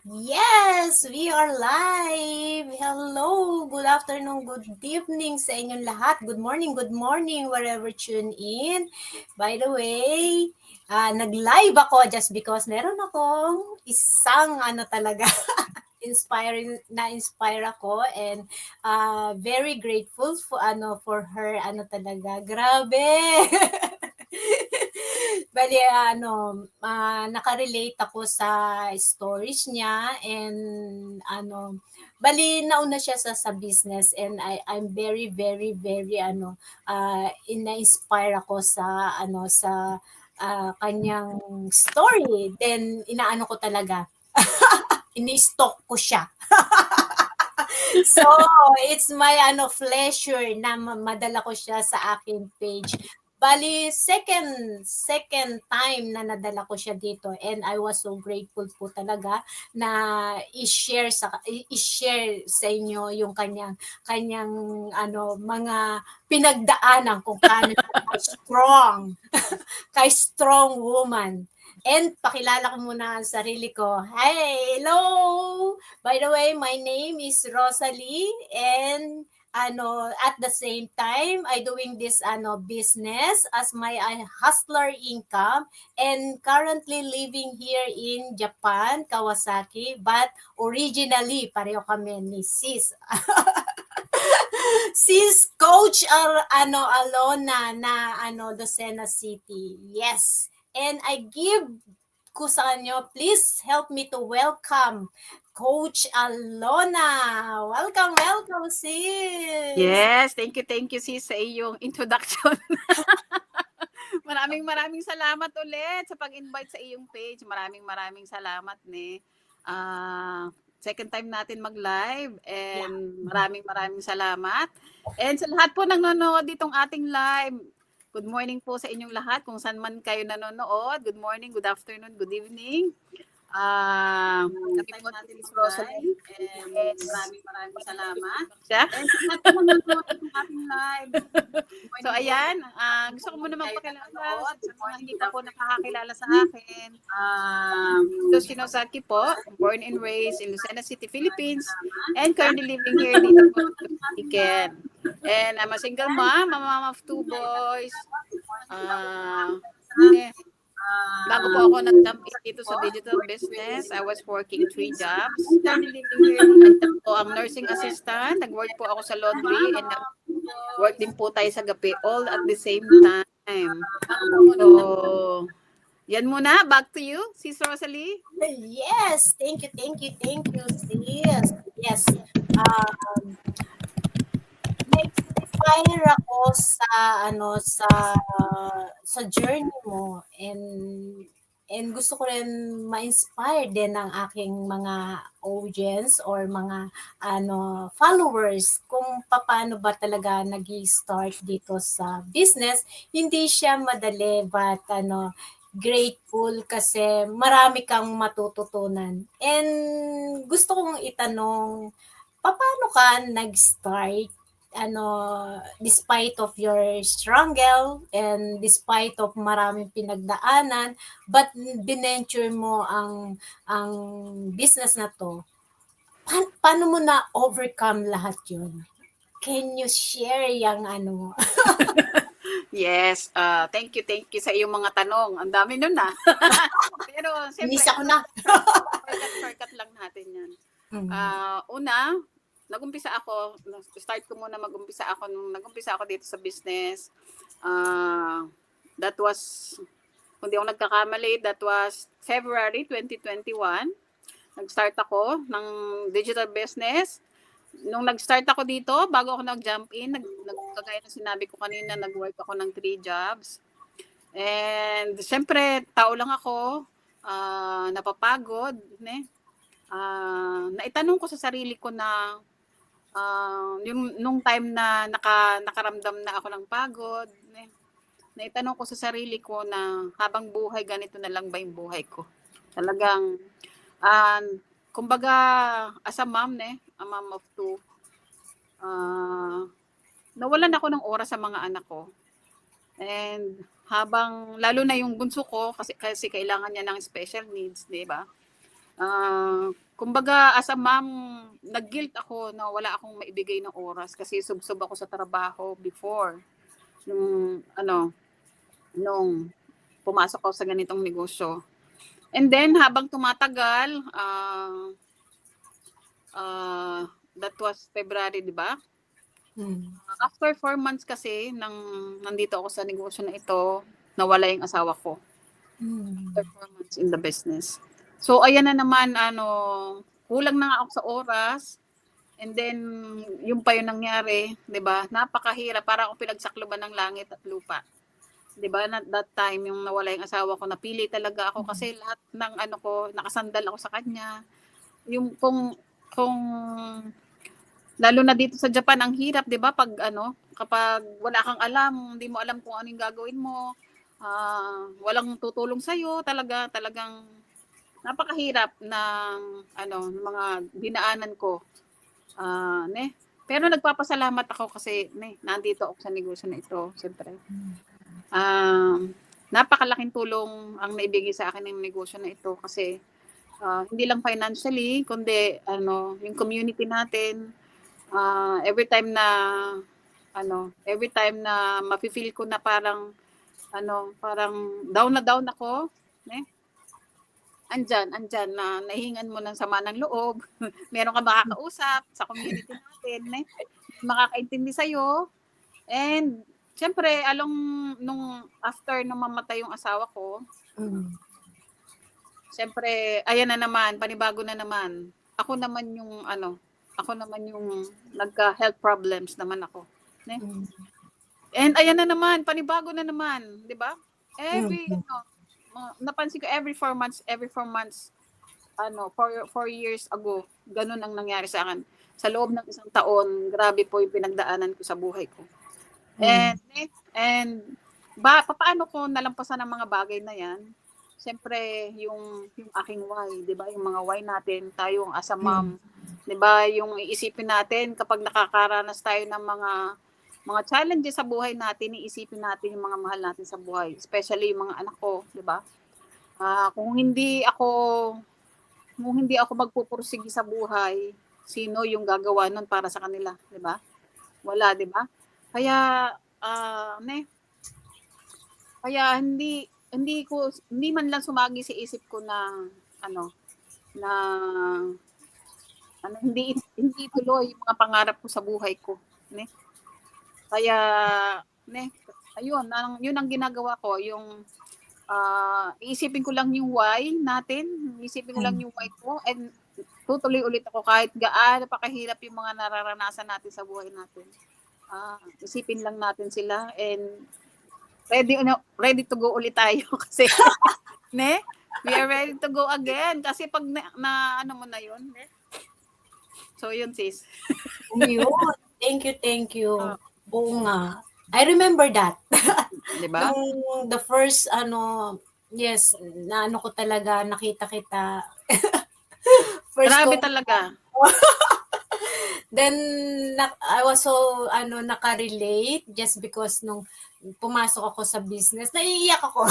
Yes, we are live. Hello, good afternoon, good evening sa inyong lahat. Good morning, wherever tune in. By the way, nag-live ako just because meron akong isang talaga inspire ako and very grateful for her talaga. Grabe. Bali naka-relate ako sa stories niya and bali nauna siya sa business and I'm very very very ina-inspire ako sa kanyang story. Then inaano ko talaga, ini-stalk ko siya. So, it's my pleasure na madala ko siya sa aking page. Bali, second time na nadala ko siya dito and I was so grateful po talaga na i-share sa inyo yung kanyang mga pinagdaanan kung paano siya strong kay strong woman. And pakilala ko muna ang sarili ko. Hi, hello! By the way, my name is Rosalie and at the same time I doing this business as my hustler income and currently living here in Japan, Kawasaki, but originally pareho kami ni Sis. Sis Coach Alona na Lucena City. Yes. And I give ko sa kanyo, please help me to welcome Coach Alona. Welcome, sis. Yes, thank you sis sa iyong introduction. Maraming salamat ulit sa pag-invite sa iyong page. Maraming salamat ni. Second time natin mag-live and maraming salamat. And sa lahat po ng nanonood ditong ating live, good morning po sa inyong lahat kung saan man kayo nanonood. Good morning, good afternoon, good evening. Kami po natin si Rosalie. And maraming salamat. And sa lahat po ng nanonood ng ating live. So ayan, gusto ko muna magpakilala sa mga hindi pa po nakakakilala sa akin. So Shinosaki po, born and raised in Lucena City, Philippines, and currently living here dito po sa Weekend. And I'm a single mom, a mom of 2 boys. Bago po ako nag-jump in dito sa digital business, I was working 3 jobs. Currently living here po ang nursing assistant, nag-work po ako sa laundry, and work din po tayo sa gabi all at the same time. So, yan muna. Back to you, Sis Rosalie. Yes, thank you, sis. Yes. Na-inspire ako sa journey mo and gusto ko rin ma-inspire din ng aking mga audience or mga followers kung paano ba talaga nag-start dito sa business. Hindi siya madali but grateful kasi marami kang matututunan. And gusto kong itanong, paano ka nag-start despite of your struggle and despite of maraming pinagdaanan, but binenture mo ang business na to? Paano mo na overcome lahat yun? Can you share yung mo? Yes, thank you sa iyong mga tanong. Ang dami nun na. Pero siyempre, Inisa ko na. shortcut lang natin yan. Mm. Una, start ko muna nung nag-umpisa ako dito sa business. That was, kung di ako nagkakamali, that was February 2021. Nag-start ako ng digital business. Nung nag-start ako dito, bago ako nag-jump in, kagaya ng sinabi ko kanina, nag-work ako ng 3 jobs. And syempre, tao lang ako, napapagod. Naitanong ko sa sarili ko na nung time na nakaramdam na ako ng pagod, naitanong ko sa sarili ko na habang buhay, ganito na lang ba yung buhay ko? Talagang, kumbaga, as a mom, a mom of 2, nawalan ako ng oras sa mga anak ko. And lalo na yung bunso ko, kasi kailangan niya ng special needs, di ba? Kumbaga as a mom, nag-guilt ako na wala akong maibigay ng oras kasi subsob ako sa trabaho before. Nung pumasok ako sa ganitong negosyo. And then, habang tumatagal, that was February, di ba? After 4 months kasi, nandito ako sa negosyo na ito, nawala yung asawa ko. After 4 months in the business. So, ayan na naman, kulang na nga ako sa oras. And then, yung pa yung nangyari, di ba? Napakahirap, para akong pinagsakloban ng langit at lupa. 'Di ba, that time yung nawala yung asawa ko, napili talaga ako kasi lahat ng ko, nakasandal ako sa kanya. Yung kung lalo na dito sa Japan, ang hirap, 'di ba, kapag wala kang alam, hindi mo alam kung ano yung gagawin mo. Walang tutulong sa iyo, talagang napakahirap ng ng mga dinaanan ko. Pero nagpapasalamat ako kasi nandito ako sa negosyo na ito, siyempre. Napakalaking tulong ang naibigay sa akin ng negosyo na ito kasi hindi lang financially, kundi yung community natin, every time na mafe-feel ko na parang down na down ako, andyan na nahingan mo ng sama ng loob, meron ka makakausap sa community natin, makakaintindi sa'yo. And siyempre, after nung mamatay yung asawa ko, siyempre, ayan na naman, panibago na naman. Ako naman yung nagka-health problems naman ako. And ayan na naman, panibago na naman, di ba? Napansin ko every 4 months, 4 years ago, ganun ang nangyari sa akin. Sa loob ng 1 taon, grabe po yung pinagdaanan ko sa buhay ko. And paano ko nalampasan ang mga bagay na yan? Siyempre, yung aking why, 'di ba? Yung mga why natin, tayong as a mom, 'di ba? Yung iisipin natin kapag nakakaranas tayo ng mga challenges sa buhay natin, iisipin natin yung mga mahal natin sa buhay, especially yung mga anak ko, 'di ba? Kung hindi ako magpupursige sa buhay, sino yung gagawa nun para sa kanila, 'di ba? Wala, 'di ba? Kaya hindi man lang sumagi sa isip ko na hindi tuloy yung mga pangarap ko sa buhay ko, Kaya ayun, yun ang ginagawa ko, yung iisipin ko lang yung why natin, iisipin ko lang yung why ko, and tutuloy ulit ako kahit gaano pa kahirap yung mga nararanasan natin sa buhay natin. Isipin lang natin sila, and ready to go ulit tayo kasi we are ready to go again kasi pag mo na yun, so yun, sis. Yun. Thank you. Oo nga. I remember that. Diba? The first, yes, na ko talaga, nakita kita. Grabe talaga. Then, I was so, nakarelate just because nung pumasok ako sa business, naiiyak ako.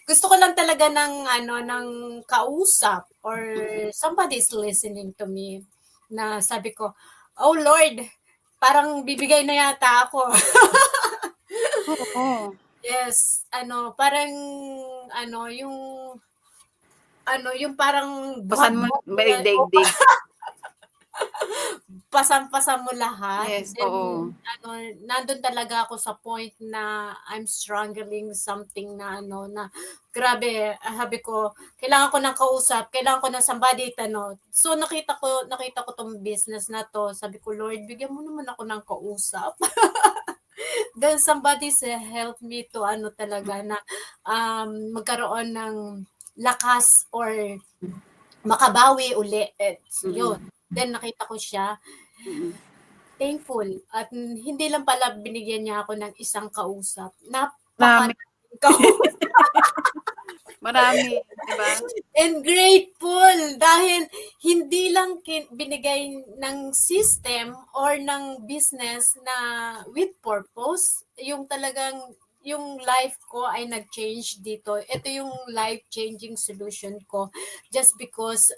Gusto ko lang talaga ng kausap or somebody's listening to me na sabi ko, oh Lord, parang bibigay na yata ako. Oo. Yes, parang yung parang Pasan mo may daigdig. Pasan-pasan mo lahat. Yes, Then, oo. nandun talaga ako sa point na I'm struggling something na na grabe, sabi ko, kailangan ko ng kausap, kailangan ko ng somebody So nakita ko tong business na to. Sabi ko, Lord, bigyan mo naman ako ng kausap. Then somebody help me to talaga na magkaroon ng lakas or makabawi uli. Yun. Then nakita ko siya. Thankful. At hindi lang pala binigyan niya ako ng isang kausap. Napakaraming kausap. Marami, diba? And grateful dahil hindi lang binigay ng system or ng business na with purpose, yung talagang yung life ko ay nag-change dito. Ito yung life-changing solution ko just because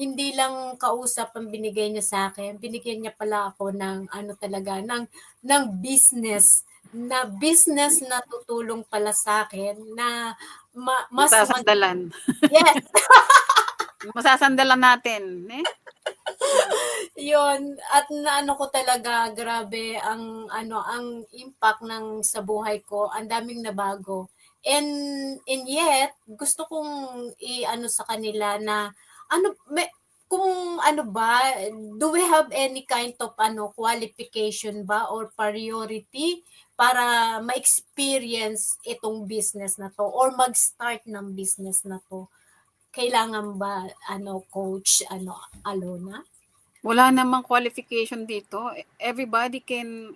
hindi lang kausap ang binigay niya sa akin. Binigyan niya pala ako ng talaga ng business na tutulong pala sa akin na mas Masasandalan. yes, Masasandalan natin. Eh? yun. At naano ko talaga, grabe ang impact ng sa buhay ko. Ang daming nabago. And yet, gusto kong sa kanila na kung ba, do we have any kind of qualification ba or priority para ma-experience itong business na to or mag-start ng business na to? Kailangan ba coach Alona? Wala namang qualification dito. Everybody can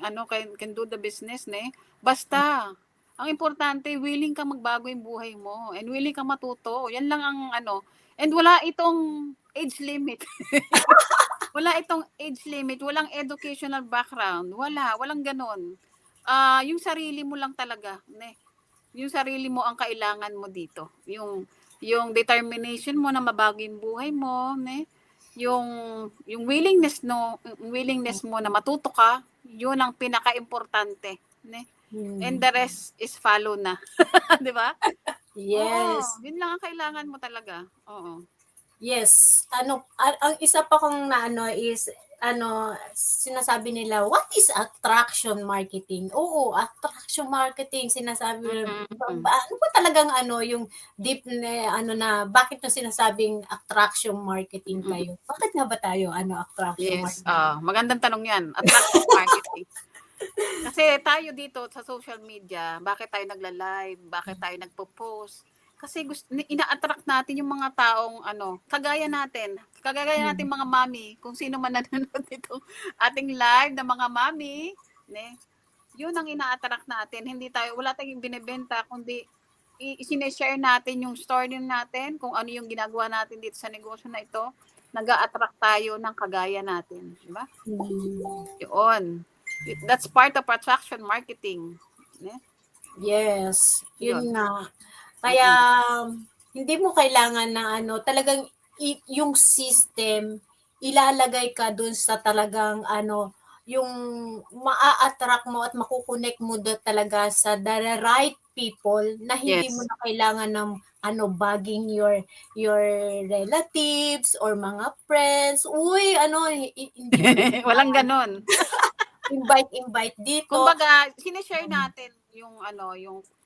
do the business, ne? Basta ang importante willing kang magbago yung buhay mo and willing kang matuto. Yan lang ang and wala itong age limit. Wala itong age limit, walang educational background, walang ganun. Yung sarili mo lang talaga, ne? Yung sarili mo ang kailangan mo dito. Yung determination mo na mabago yung buhay mo, ne? Yung willingness mo na matuto ka, yun ang pinaka-importante, ne? And the rest is follow na. 'Di ba? Yes. Oo, yun lang ang kailangan mo talaga. Oo. Yes. Ang isa pa kong is sinasabi nila, what is attraction marketing? Oo, attraction marketing sinasabi nila. Ano ba talagang yung deep na na bakit na sinasabing attraction marketing kayo? Bakit nga ba tayo attraction Yes, marketing? magandang tanong 'yan. Attraction marketing. Kasi tayo dito sa social media, bakit tayo nagla-live, bakit tayo nagpo-post? Kasi ina-attract natin yung mga taong kagaya natin mga mami, kung sino man nanonood nito ating live na mga mami, ne? Yun ang ina-attract natin. Wala tayong binebenta kundi i-share natin yung story natin, kung ano yung ginagawa natin dito sa negosyo na ito. Nag-a-attract tayo ng kagaya natin, di ba? Yun. That's part of attraction marketing. Ne? Yes, yun na. Kaya hindi mo kailangan na talagang yung system ilalagay ka dun sa talagang yung maa-attract mo at makukonek mo talaga sa the right people na hindi mo Yes. na kailangan ng bugging your relatives or mga friends. Uy, hindi mo Walang ganon. invite dito. Kumbaga, sinishare natin yung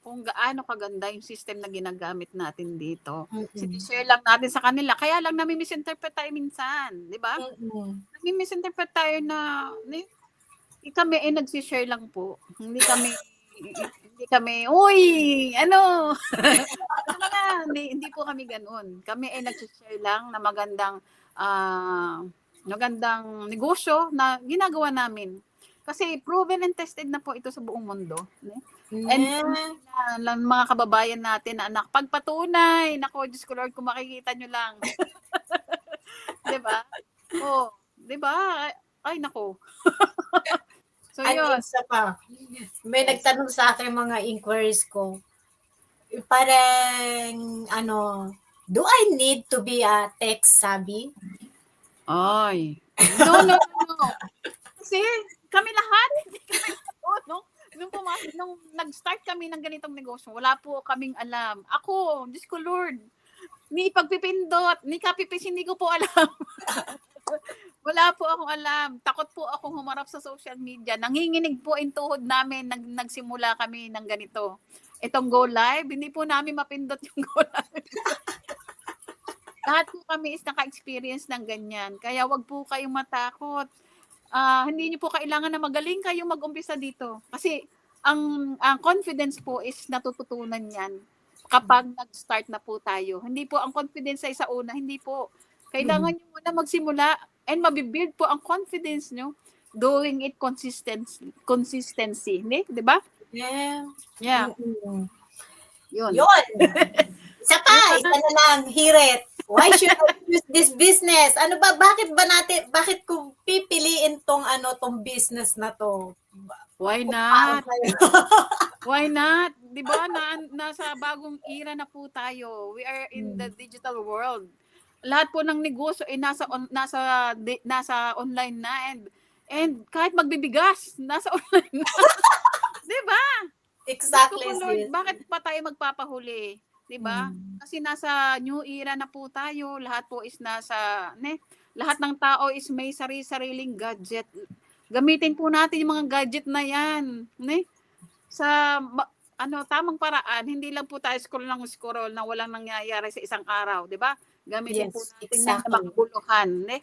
kung gaano kaganda yung system na ginagamit natin dito. Sinishare lang natin sa kanila. Kaya lang nami-misinterpret tayo minsan, di ba? Nami-misinterpret tayo na kami nagsishare lang po. Hindi kami, uy, hindi po kami ganun. Kami nagsishare lang na magandang negosyo na ginagawa namin. Kasi proven and tested na po ito sa buong mundo. And mga kababayan natin na anak, pagpatunay, nako, Diyos ko Lord, kung makikita nyo lang. Diba? Oh, diba? Ay, nako. So, yun. Isa pa, may nagtanong sa akin mga inquiries ko. Parang, do I need to be a tech savvy? Ay. No. Kasi kami lahat, hindi kami nung nag-start kami ng ganitong negosyo, wala po kaming alam. Ako, Diyos ko Lord, ni pagpipindot, ni copy-paste, hindi ko po alam. Wala po akong alam. Takot po akong humarap sa social media. Nanginginig po yung tuhod namin nagsimula kami ng ganito. Itong go live, hindi po namin mapindot yung go live. Lahat po kami is naka-experience ng ganyan. Kaya wag po kayong matakot. Hindi niyo po kailangan na magaling kayong mag-umpisa dito. Kasi ang confidence po is natututunan yan kapag nag-start na po tayo. Hindi po ang confidence ay sa una, hindi po. Kailangan niyo muna magsimula and mabibuild po ang confidence niyo doing it consistency. Di ba? Yeah. Yun. Isa na lang, hirit. Why should I choose this business? Bakit ko pipiliin tong business na to? Why Paano not? kayo? Why not? 'Di ba nasa bagong era na po tayo. We are in the Hmm. digital world. Lahat po ng negosyo ay nasa online na, and kahit magbibigas nasa online na. 'Di ba? Diyos ko po Exactly, Lord, sis. bakit pa tayo magpapahuli? 'Di ba? Hmm. Kasi nasa new era na po tayo. Lahat po is lahat ng tao is may sariling gadget. Gamitin po natin yung mga gadget na 'yan, ne? Sa tamang paraan, hindi lang po tayo scroll na walang nangyayari sa isang araw, 'di ba? Gamitin po Yes, natin 'yan sa exactly. makabuluhan, ne?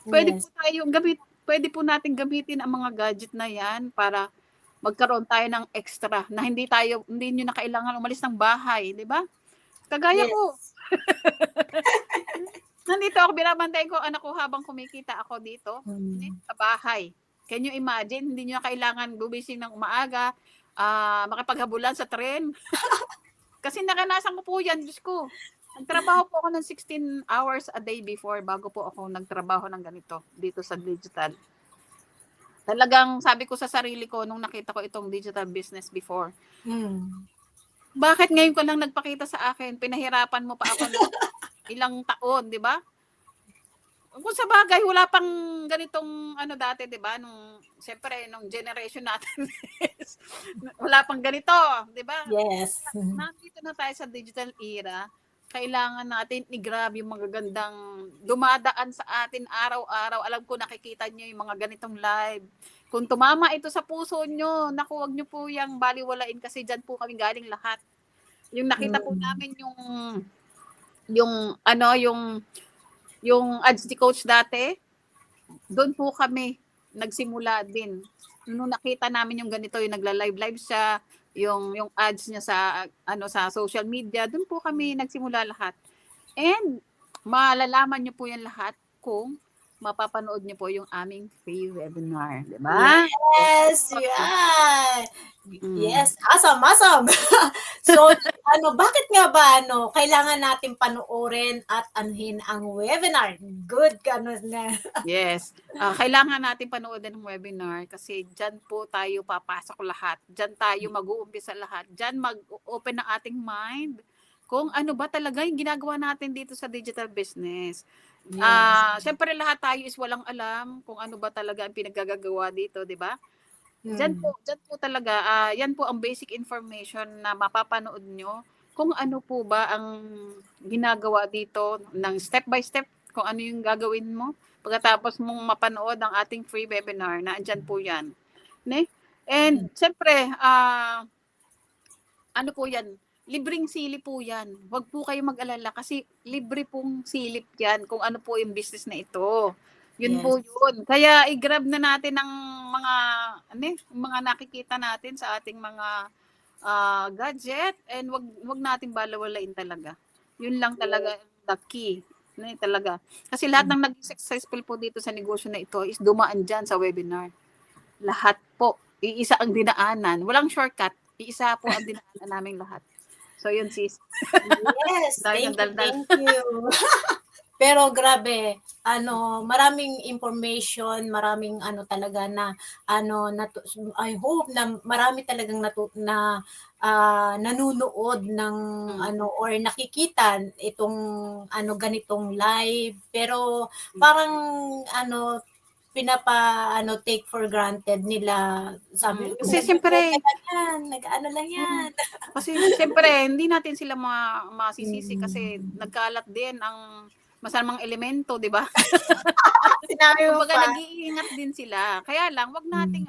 Yes. Pwede po natin gamitin ang mga gadget na 'yan para magkaroon tayo ng extra na hindi niyo na kailangan umalis ng bahay, 'di ba? Kagaya ko, Yes. nandito ako binabantayan ko anak ko habang kumikita ako dito, Hmm. sa bahay. Can you imagine, hindi niyo na kailangan gumising ng umaaga, makipaghabulan sa tren. Kasi naranasan ko po 'yan, Diyos ko. Nagtrabaho po ako ng 16 hours a day before bago po ako nagtrabaho ng ganito dito sa digital. Talagang sabi ko sa sarili ko nung nakita ko itong digital business before, Hmm. bakit ngayon ka lang nagpakita sa akin? Pinahirapan mo pa ako ng ilang taon, 'di ba? Kung sa bagay, wala pang ganitong dati, 'di ba? Siyempre, nung generation natin, wala pang ganito, 'di ba? Yes. Nandito na tayo sa digital era, kailangan natin i-grab yung magagandang dumadaan sa atin araw-araw. Alam ko nakikita niyo yung mga ganitong live. Kung tumama ito sa puso niyo, naku, wag niyo po yang baliwalain kasi diyan po kami galing lahat. Yung nakita po Hmm. namin yung ads ni coach dati, doon po kami nagsimula din. Nung nakita namin yung ganito, yung nagla-live siya, yung ads niya sa social media, doon po kami nagsimula lahat. And malalaman niyo po yan lahat kung mapapanood niyo po yung aming free webinar, 'di ba? Yes, yeah. Mm. Yes, awesome, awesome. So, bakit nga ba kailangan natin panoorin at anuhin ang webinar? Good na. Yes. Kailangan natin panoodin ng webinar kasi diyan po tayo papasok lahat. Diyan tayo mag-uumpisa lahat. Diyan mag-open ng ating mind kung ano ba talaga yung ginagawa natin dito sa digital business. Yes. Siyempre lahat tayo is walang alam kung ano ba talaga ang pinaggagawa dito, 'di ba? Hmm. Diyan po talaga, yan po ang basic information na mapapanood nyo kung ano po ba ang ginagawa dito ng step by step, kung ano yung gagawin mo. Pagkatapos mong mapanood ang ating free webinar, na andyan po yan. Ne? And siyempre, ano po yan, libreng silip po yan. Huwag po kayo mag-alala kasi libre pong silip yan kung ano po yung business na ito. Yun po Yes. yun. Kaya i-grab na natin ang mga nakikita natin sa ating mga gadget, and wag nating balawalain talaga. Yun lang talaga the key. Talaga. Kasi lahat ng naging successful po dito sa negosyo na ito is dumaan dyan sa webinar. Lahat po. Iisa ang dinaanan. Walang shortcut. Iisa po ang dinaanan namin lahat. So, yun sis. Yes, Dahil thank ng you, daldal. thank you. Pero grabe, maraming information, maraming talaga na I hope na marami talagang nanunood ng or nakikita itong ganitong live. Pero parang ano take for granted nila. Sabi, Kasi nagbo-boka siyempre, lang yan, nag-ano lang yan. kasi siyempre, hindi natin sila masisisi kasi Mm. nagkalat din ang masamang elemento, di ba? Sinabi mo Kumbaga pa. nag-iingat din sila. Kaya lang wag nating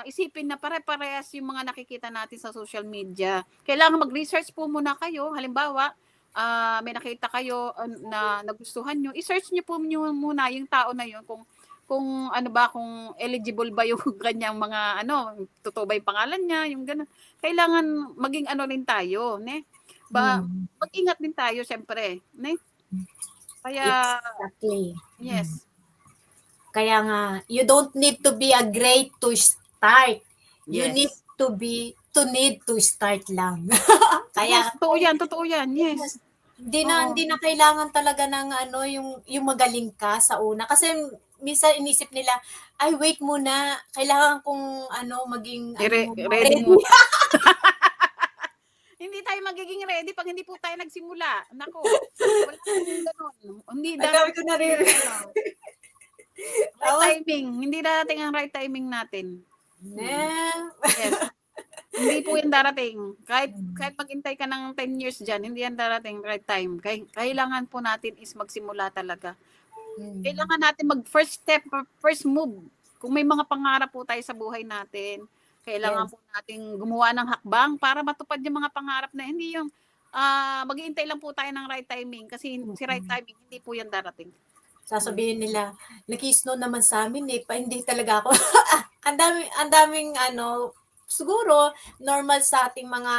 isipin na pare-parehas yung mga nakikita natin sa social media. Kailangan mag-research po muna kayo. Halimbawa, may nakita kayo na nagustuhan nyo, i-search nyo po muna yung tao na yun kung kung eligible ba yung kanyang mga totoo ba yung pangalan niya, yung gano'n. Kailangan maging rin tayo, ne? Hmm. Mag-ingat din tayo syempre, ne? Kaya Exactly. yes. Kaya nga, you don't need to be a great to start. You need Yes. to start lang. Yes, Kaya totoo yan, yes. hindi Oo. na kailangan talaga ng yung magaling ka sa una kasi minsan inisip nila, "Ay wait muna, kailangan kong ano maging ano muna, Ready ready." mo. Hindi tayo magiging ready 'pag hindi po tayo nagsimula. Naku, wala pong gano'n. Hindi Ang dami ko darating yung naririnig. ano, right Tapos timing. Hindi darating ang right timing natin. Mm. na Yes. Hindi po yan darating. Kahit maghintay ka ng 10 years diyan, hindi yan darating right time. Kailangan po natin is magsimula talaga. hmm, Kailangan natin mag-first step or first move. Kung may mga pangarap po tayo sa buhay natin, kailangan yes. po nating gumawa ng hakbang para matupad yung mga pangarap na hindi yung maghihintay lang po tayo ng right timing kasi si right Mm. timing hindi po yan darating. Sasabihin nila, "Naki-snow naman sa'min, eh, hindi talaga ako." Ang daming ano, siguro normal sa ating mga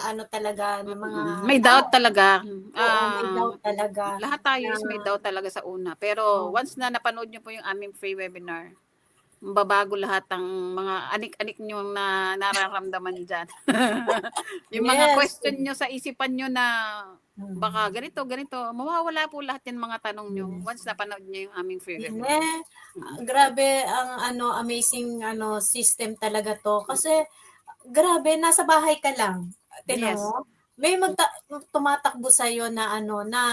ano talaga na mga May doubt tao, talaga. oo, may doubt talaga Lahat tayo na is may doubt talaga sa una. Pero oh, once na napanood niyo po yung aming free webinar, mababago lahat ng mga anik-anik niyo na nararamdaman diyan. Yung mga yes. question niyo sa isipan niyo na baka Hmm, ganito, ganito, mawawala po lahat yung mga tanong niyo yes. once napanood niyo yung aming free Yun, webinar. Mm. grabe ang ano, amazing ano, system talaga 'to kasi grabe nasa bahay ka lang, tignan Yes. mo, may tumatakbo sa'yo na ano, na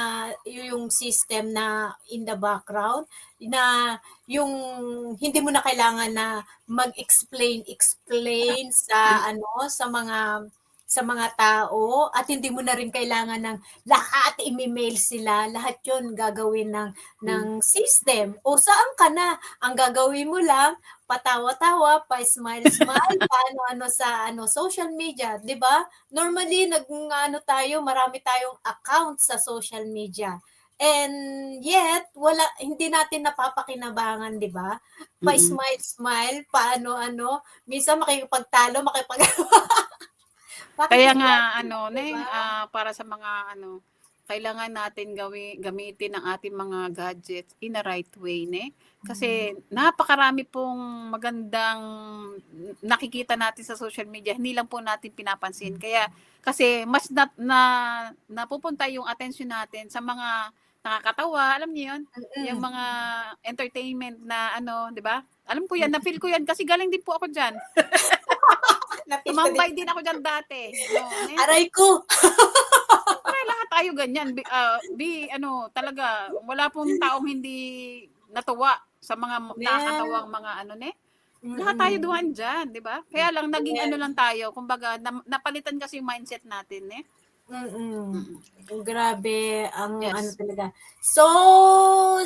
yung system na in the background, na yung hindi mo na kailangan na explain sa ano, sa mga tao at hindi mo na rin kailangan ng lahat ime-mail sila, lahat yun gagawin ng system. O saan ka na, ang gagawin mo lang patawa-tawa, pa-smile-smile, paano-ano sa ano, social media, 'di ba? Normally nag-aano tayo, marami tayong account sa social media. And yet, hindi natin napapakinabangan, 'di ba? Mm. Pa-smile-smile, paano-ano, minsan Kaya nga makikipaghiwalay, ano, 'di ba? para sa mga ano, kailangan natin gamitin ang ating mga gadgets in a right way, ne? Hmm, Kasi napakarami pong magandang nakikita natin sa social media, hindi lang po natin pinapansin. Kaya kasi mas napupunta yung attention natin sa mga nakakatawa, alam niyo 'yun? Yung mm. mga entertainment na ano, 'di ba? Alam ko 'yan, na-feel ko 'yan kasi galing din po ako diyan. Na-feel ko din. Tumambay din ako diyan dati, no, ne? Aray ko! Siyempre lahat tayo ganyan, ano, talaga wala pong taong hindi natuwa sa mga Yeah, nakakatawang mga ano, ne? Lahat tayo mm. dumaan diyan, 'di ba? Kaya lang naging ano Yes. lang tayo, kumbaga napalitan kasi yung mindset natin, eh. Mm. Mm. Grabe ang ano Yes. talaga. So,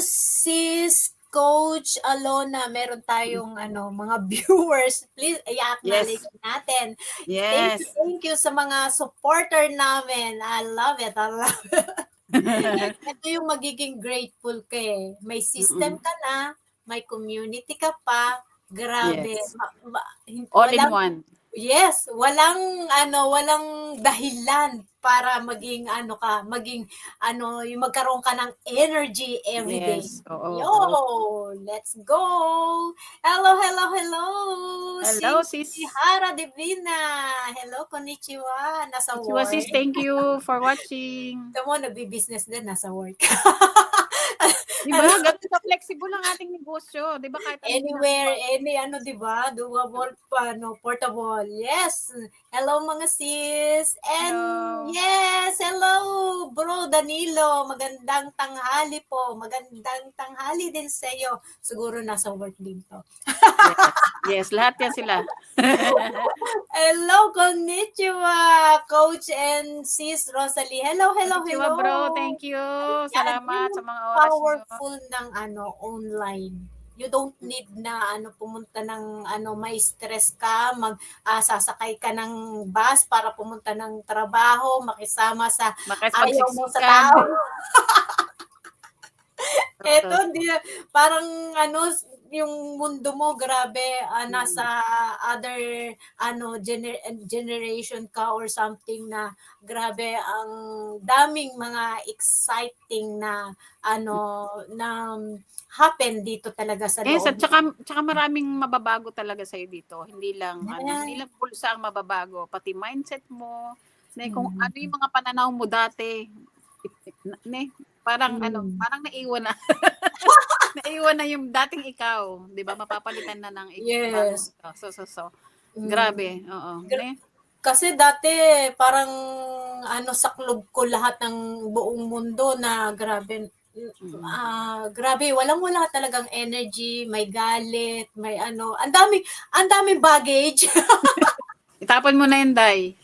sis Coach Alona, meron Mm. tayong ano, mga viewers. Please i-acknowledge Yes. natin. Yes. Thank you sa mga supporter namin. I love it, I love ito yung magiging grateful ka, eh. May system Mm. ka na, may community ka pa, grabe Yes. All in walang one. yes, walang dahilan para maging ano, yung magkaroon ka ng energy every day. Yes, oo, Yo, oo. let's go! Hello, hello, hello! Hello Si sis. Hara Divina. Hello, konnichiwa. Nasa Konnichiwa sis, work. thank you for watching. Ikaw mo nagbi-business din, nasa work. 'Di ba, Ano, ganun ka-flexible ang ating negosyo, 'di ba, kahit anong anywhere, ginagawa mo. any ano, 'di ba, doable pa 'no, portable. Yes. Hello mga sis. And Hello. yes, hello Bro Danilo. Magandang tanghali po. Magandang tanghali din sa iyo. Siguro nasa work din 'to. Yes, yes, lahat 'yan sila. Hello, konnichiwa, Coach and Sis Rosalie. Hello, hello, Konnichiwa hello. bro, thank you. Yan, yan Salamat sa yung mga oras niyo. powerful ng ano, online. You don't need na ano, pumunta ng ano, may stress ka, sasakay ka ng bus para pumunta ng trabaho, makisama sa ayaw mo sa Makipagsiksikan. tao. Eto Oo. hindi na parang ano, yung mundo mo grabe, nasa Mm. other ano, generation ka or something na grabe ang daming mga exciting na ano, na happen dito talaga sa Yes, loob at ng tsaka maraming mababago talaga sa'yo dito. Hindi yan. lang bulsa ang mababago, pati mindset mo, kung Hmm, ano yung mga pananaw mo dati, ne, Parang Mm. parang naiwan na. Naiwan na yung dating ikaw, 'di ba? Mapapalitan na ng bagong Yes. ikaw. So. Mm. Grabe, oo, Gra ne? Kasi dati parang saklob ko lahat ng buong mundo na grabe, Mm. grabe walang-wala talagang energy, may galit, may ang daming baggage. Itapon mo na yun, Day.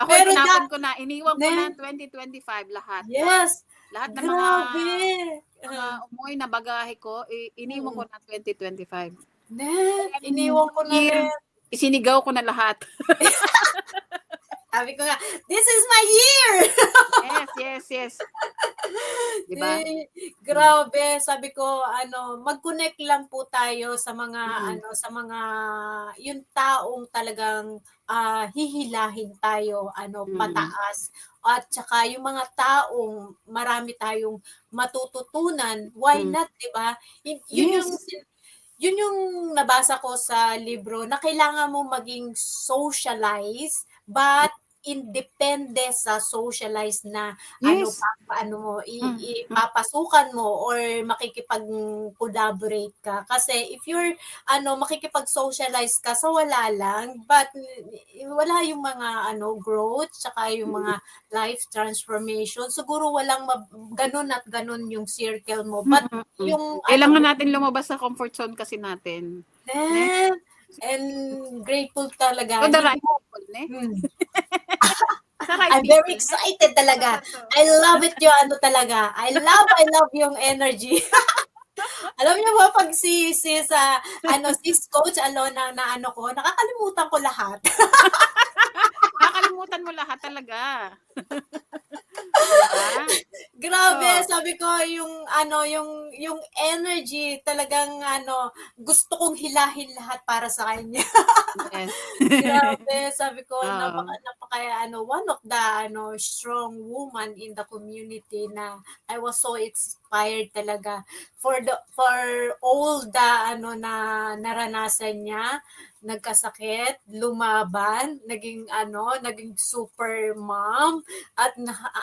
Ako'y Pero tinapon ko na, iniwan ko na ne 2025 lahat. yes, Lahat ng grabe. mga umuwi na bagahe ko, iniwan ko Mm. na 2025. Ne, Then, iniwan ko New na Year, rin. isinigaw ko na lahat. Sabi ko nga, "This is my year!" Yes. Di ba? Grabe, sabi ko mag-connect lang po tayo sa mga Mm. sa mga yung taong talagang, hihilahin tayo Mm. pataas at saka yung mga taong marami tayong matututunan, why Mm. not, 'di ba? Yes. Yun yung nabasa ko sa libro na kailangan mo maging socialize but independe sa socialize na Yes. papaano mo Mm. papasukan mo or makikipag-collaborate ka. Kasi if you're makikipag-socialize ka sa wala lang, but wala yung mga growth tsaka yung mga life transformation, siguro walang gano'n at gano'n yung circle mo. But Mm. yung Kailangan natin lumabas sa comfort zone kasi natin. Ne? then, and grateful To talaga, the hindi right mo people, ne? hmm, Sa right I'm very people, ne? excited talaga. Totoo. I love it yung talaga, I love yung energy. Alam niyo ba 'pag si Coach Alona na ko, nakakalimutan ko lahat. Nakakalimutan mo lahat talaga. Di ba? Grabe, So, sabi ko yung energy talagang gusto kong hilahin lahat para sa kanya. yes. Grabe, sabi ko Oo. napaka one of the strong woman in the community na I was so inspired talaga for all the na naranasan niya, nagkasakit, lumaban, naging super mom at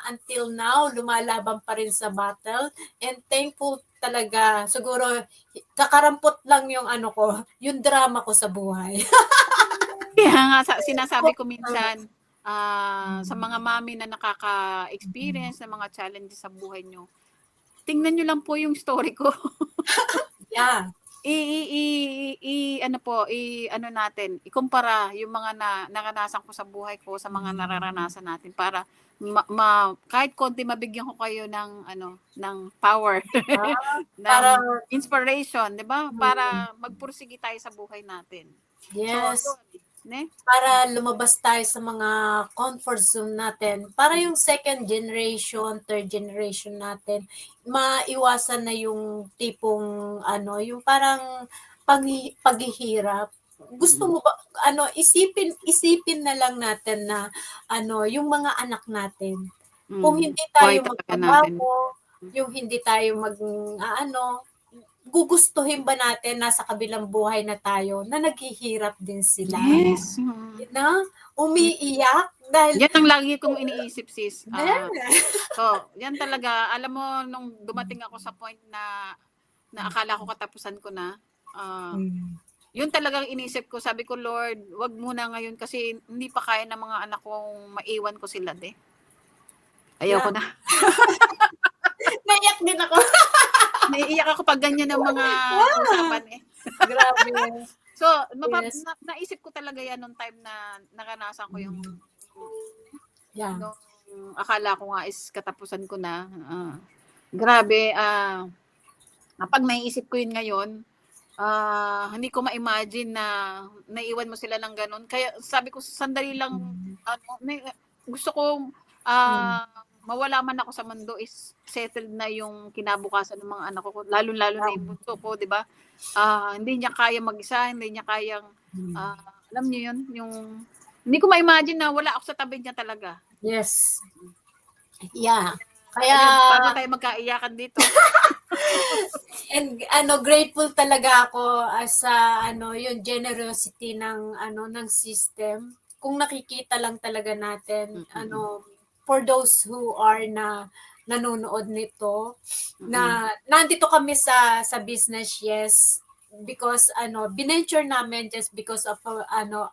until now lumalaban pa rin sa battle and thankful talaga. Siguro kakarampot lang yung ko, yung drama ko sa buhay. Kaya nga sinasabi ko minsan, sa Mm. mga mommy na nakaka-experience ng mga challenges sa buhay niyo, tingnan niyo lang po yung story ko. Yeah. Ano natin, ikumpara yung mga naranasan ko sa buhay ko sa mga nararanasan natin para kahit konti mabigyan ko kayo ng power, Ah, ng para inspiration, 'di ba? mm, Para magpursige tayo sa buhay natin. So, yes. yun, ne? Para lumabas tayo sa mga comfort zone natin. Para yung second generation, third generation natin, maiwasan na yung tipong yung parang paghihirap. Gusto Mm. mo ba isipin na lang natin na yung mga anak natin. Kung hindi Buhay tayo talaga natin. magbabago, yung hindi tayo gugustuhin ba natin nasa kabilang buhay na tayo na naghihirap din sila? Yes. Na umiiyak dahil Yan ang lagi kong iniisip, sis. ne So, yan talaga. Alam mo, nung dumating ako sa point na akala ko katapusan ko na, Hmm. yun talagang inisip ko. Sabi ko, Lord, wag muna ngayon kasi hindi pa kaya ng mga anak kong maiwan ko sila, de. Ayaw ko Yeah, na. naiyak din ako. Naiiyak ako pag ganyan ng mga Ah, usapan eh. grabe. So, Yes. naisip ko talaga yan nung time na naranasan ko yung Yeah. nung akala ko nga is katapusan ko na. Grabe, pag naiisip ko yun ngayon, hindi ko ma-imagine na naiwan mo sila ng ganun. Kaya sabi ko, sandali lang, Hmm. gusto kong Hmm. mawala man ako sa mundo is settled na yung kinabukasan ng mga anak ko. Lalo-lalo na yung bunso ko, di ba? Hindi niya kaya mag-isa, hindi niya kayang, Hmm. alam niyo yun, hindi ko ma-imagine na wala ako sa tabi niya talaga. Yes. Yeah. Ayan, Kaya bago tayo magkaiyakan dito. and grateful talaga ako sa yung generosity ng ng system. Kung nakikita lang talaga natin Mm-mm. for those who are nanonood nito, Mm-mm. na nandito kami sa business, yes, because binenture namin just because of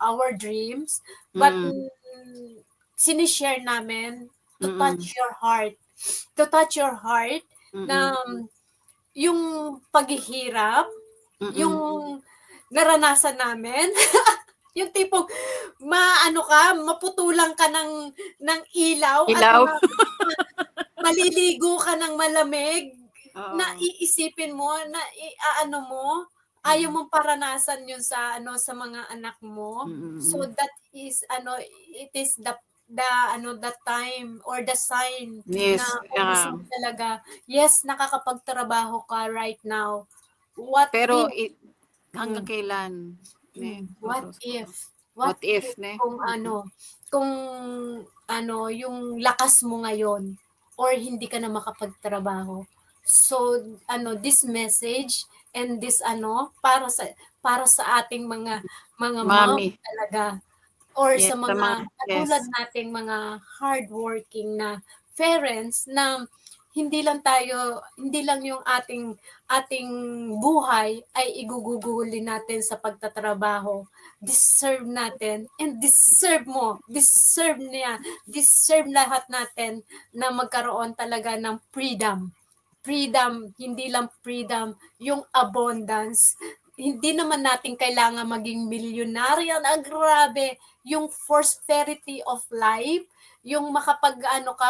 our dreams, but Mm. sinishare namin to Mm. touch your heart, na Mm. yung paghihirap, yung Mm. naranasan namin, yung tipong maputulan ka ng ilaw at Ilaw. maliligo ka ng malamig, na Oo. iisipin mo na ayaw mong paranasan yun sa mga anak mo. So Mm. that is it is the time or the sign na Yes. kung gusto mo talaga, yes, nakakapagtrabaho ka right now. What Pero if hanggang mm, kailan? Ne? what Oo. if What what if, if ne? kung yung lakas mo ngayon or hindi ka na makapagtrabaho. So this message and this para sa ating mga mom Mami. talaga, or Yes, sa sa mga, mga yes. katulad nating mga hardworking na parents, na hindi lang yung ating buhay ay iguguguli natin sa pagtatrabaho. Deserve natin, and deserve lahat natin na magkaroon talaga ng freedom. Hindi lang freedom, yung abundance. Hindi naman natin kailangan maging milyonaryo na grabe, yung prosperity of life, yung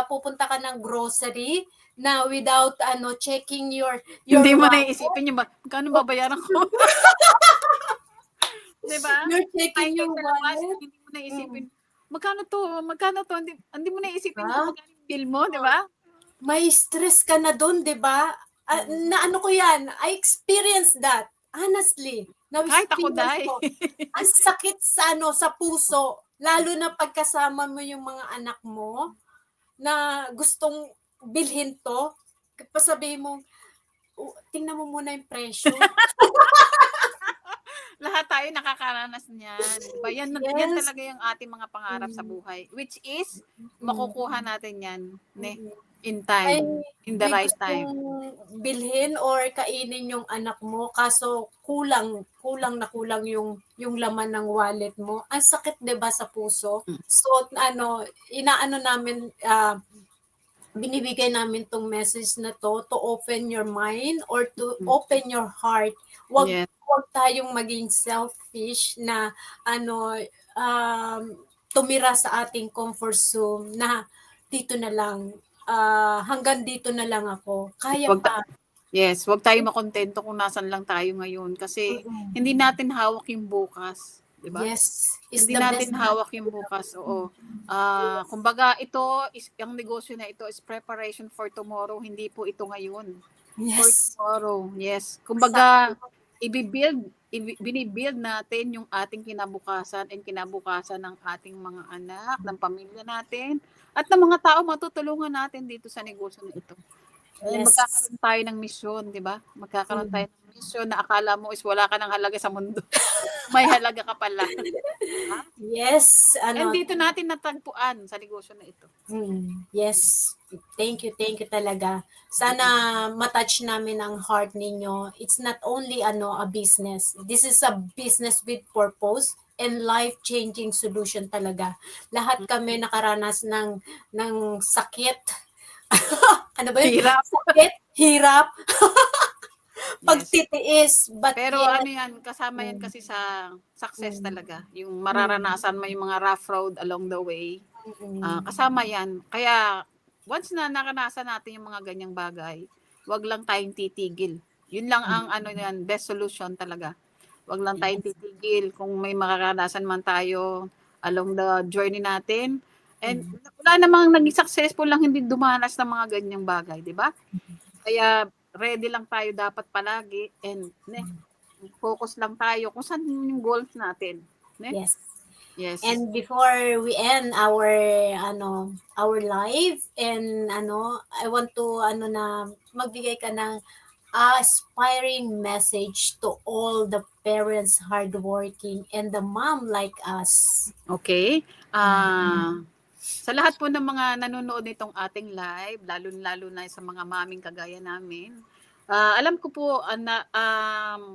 pupunta ka ng grocery na without checking your Hindi mo wallet. naiisipin yung magkano babayaran ko. Diba? You're checking Tayo your sa labas, wallet. hindi mo naisipin, magkano to, hindi mo naisipin kung Ah, magkano yung bill mo, di ba? may stress ka na doon, 'di ba? Na ko 'yan, I experienced that. Honestly, Kahit ako, na-experience Day. ko. Ang sakit sa puso, lalo na pagkasama mo yung mga anak mo na gustong bilhin 'to. Sabihin mo, tingnan mo muna yung presyo." Lahat tayo nakakaranas niyan. Diba? Yan Yes. talaga yung ating mga pangarap sa Mm, buhay. Which is, mm, makukuha natin yan, ne? mm. In May time. In the may right gustong time. bilhin or kainin yung anak mo, kaso kulang na kulang yung laman ng wallet mo. Ang sakit 'di ba sa puso? Mm. So namin, binibigay namin 'tong message na 'to open your mind or to open your heart. Wag Yes. wag tayong maging selfish na um, tumira sa ating comfort zone, na dito na lang, hanggang dito na lang ako, kaya Wag pa. Yes, wag tayo makontento kung nasan lang tayo ngayon kasi hindi natin hawak yung bukas, 'di ba? Yes, is Hindi the best. natin hawak yung bukas, oo. Kumbaga ang negosyo na ito is preparation for tomorrow, hindi po ito ngayon. For Yes, tomorrow, yes. Kumbaga, exactly. binibuild natin yung ating kinabukasan and kinabukasan ng ating mga anak, ng pamilya natin, at ng mga tao matutulungan natin dito sa negosyo na ito. Yes. Magkakaroon tayo ng misyon, di ba? Magkakaroon tayo ng misyon na akala mo is wala ka ng halaga sa mundo. May halaga ka pala. Yes, And dito natin natagpuan sa negosyo na ito. yes. Thank you talaga. Sana matouch namin ang heart ninyo. It's not only a business. This is a business with purpose and life-changing solution talaga. Lahat kami nakaranas ng sakit. Ano ba yun? Hirap. Sakit, hirap, Yes. pagtitiis, but Pero yet, ano yan, kasama yan kasi sa success mm, talaga. Yung mararanasan mo yung mga rough road along the way. Kasama yan. Kaya, once na naranasan natin yung mga ganyang bagay, wag lang tayong titigil. Yun lang ang best solution talaga. Wag lang tayong titigil kung may mararanasan man tayo along the journey natin. And wala namang naging successful lang hindi dumanas ng mga ganyang bagay, di ba? Kaya ready lang tayo dapat palagi and focus lang tayo kung saan yung goals natin. Ne? yes. Yes. And before we end our live, and I want to na magbigay ka ng aspiring message to all the parents hardworking and the mom like us. Okay. Sa lahat po ng mga nanonood nitong ating live, lalo-lalo na sa mga maming kagaya namin, alam ko po na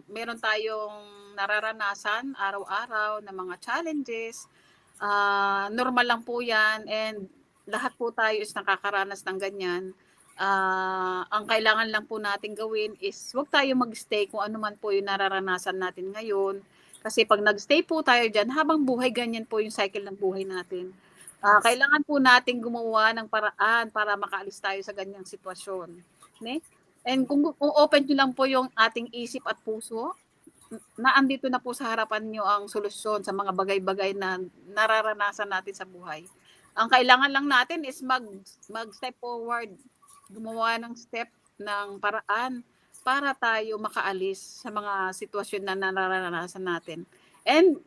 meron tayong nararanasan araw-araw na mga challenges. Normal lang po yan and lahat po tayo is nakakaranas ng ganyan. Ang kailangan lang po natin gawin is huwag tayo mag-stay kung ano man po yung nararanasan natin ngayon. Kasi pag nag-stay po tayo dyan, habang buhay, ganyan po yung cycle ng buhay natin. Kailangan po nating gumawa ng paraan para makaalis tayo sa ganyang sitwasyon. Ne? And kung open nyo lang po yung ating isip at puso, na andito na po sa harapan nyo ang solusyon sa mga bagay-bagay na nararanasan natin sa buhay. Ang kailangan lang natin is mag-step forward, gumawa ng step ng paraan para tayo makaalis sa mga sitwasyon na nararanasan natin. And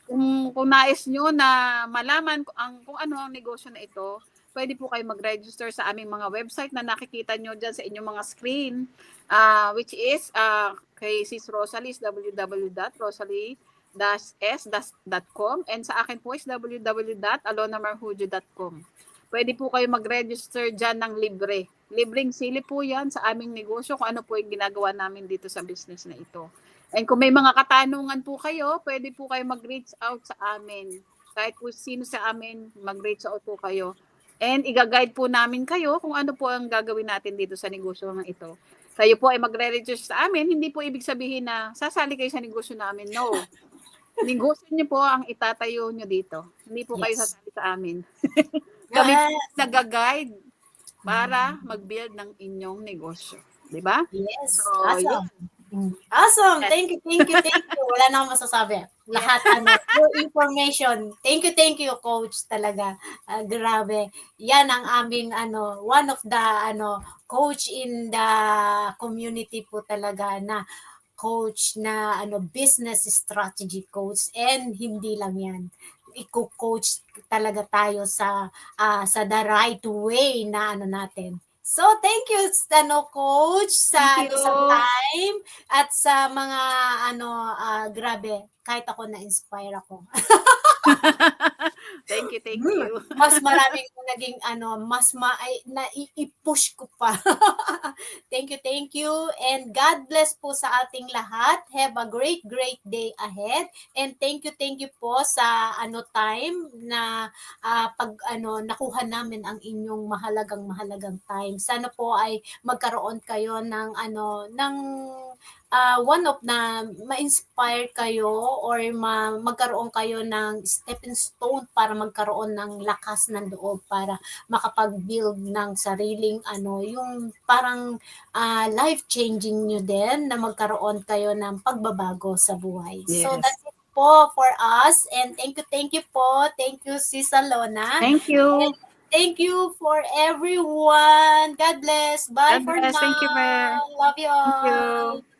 kung nais nyo na malaman kung ano ang negosyo na ito, pwede po kayo mag-register sa aming mga website na nakikita nyo dyan sa inyong mga screen, which is kay Sis Rosalie is www.rosalie-s.com and sa akin po is www.alonamarhujo.com. Pwede po kayo mag-register dyan ng libre. Libreng silip po yan sa aming negosyo kung ano po yung ginagawa namin dito sa business na ito. And kung may mga katanungan po kayo, pwede po kayo mag-reach out sa amin. Kahit po sino sa amin, mag-reach out po kayo. And i-guide po namin kayo kung ano po ang gagawin natin dito sa negosyo ng ito. Kayo po ay magre-register sa amin, hindi po ibig sabihin na sasali kayo sa negosyo namin. No. Negosyo niyo po ang itatayo niyo dito. Hindi po kayo sasali sa amin. Kami po nag-guide para mag-build ng inyong negosyo. Diba? Yes. So, Awesome. yun. Awesome. Thank you. Wala na akong masasabi. Lahat your information. Thank you, coach talaga. Grabe. Yan ang aming one of the coach in the community po talaga na coach na business strategy coach and hindi lang yan. Iko-coach talaga tayo sa the right way na natin. So, thank you, coach, sa time at sa mga, grabe, kahit ako na-inspire ako. Thank you. Mas maraming naging, i-push ko pa. Thank you. And God bless po sa ating lahat. Have a great day ahead. And thank you po sa time na nakuha namin ang inyong mahalagang time. Sana po ay magkaroon kayo ng one of na ma-inspire kayo or magkaroon kayo ng stepping stone para magkaroon ng lakas ng loob para makapag-build ng sariling yung parang life-changing nyo din na magkaroon kayo ng pagbabago sa buhay. Yes. So that's it po for us and thank you po. Thank you, Sis Alona. Thank you. And thank you for everyone. God bless. Bye God for bless. now. Thank you, Mare. Love you all. Thank you.